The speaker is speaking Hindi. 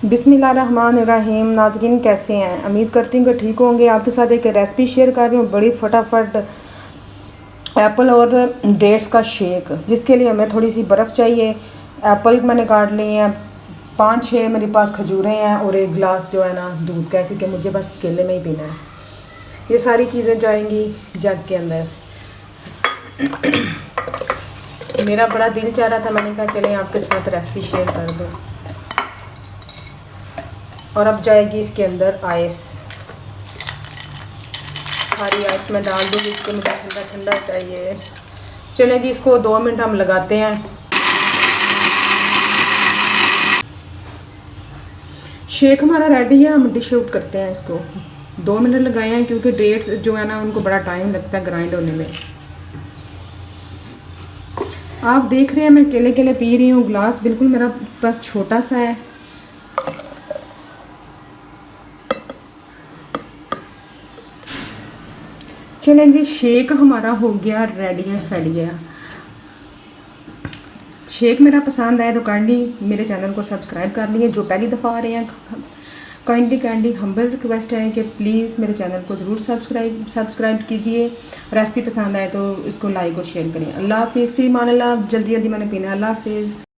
बिस्मिल्लाहिर्रहमानिर्रहीम। नाज़रीन कैसे हैं? उम्मीद करती हूँ कि ठीक होंगे। आपके साथ एक रेसिपी शेयर कर रही हूँ बड़ी फटाफट, एप्पल और डेट्स का शेक, जिसके लिए हमें थोड़ी सी बर्फ़ चाहिए। एप्पल मैंने काट लिए हैं, 5-6 मेरे पास खजूरें हैं और एक गिलास जो है ना दूध का है, क्योंकि मुझे बस केले में ही पीना है। ये सारी चीज़ें जाएंगी जग के अंदर। मेरा बड़ा दिल चाह रहा था, मैंने कहा चलें आपके साथ रेसिपी शेयर कर दूँ। और अब जाएगी इसके अंदर आइस, सारी आइस मैं डाल दूँगी। इसको मुझे ठंडा ठंडा चाहिए। चलें जी, इसको 2 मिनट हम लगाते हैं। शेक हमारा रेडी है, हम डिश आउट करते हैं। इसको 2 मिनट लगाए हैं, क्योंकि डेट्स जो है ना उनको बड़ा टाइम लगता है ग्राइंड होने में। आप देख रहे हैं मैं केले केले पी रही हूँ। ग्लास बिल्कुल मेरा पास छोटा सा है। चलें जी, शेक हमारा हो गया रेडी है, फैल गया। शेक मेरा पसंद आया तो काइंडली मेरे चैनल को सब्सक्राइब कर लिए। जो पहली दफ़ा आ रहे हैं, काइंडली हम्बल रिक्वेस्ट है कि प्लीज़ मेरे चैनल को ज़रूर सब्सक्राइब कीजिए। रेसिपी पसंद आए तो इसको लाइक और शेयर करें। अल्लाह हाफिज़, फ़ी अमान अल्लाह। जल्दी जल्दी मैंने पीना है। अल्लाह हाफिज़।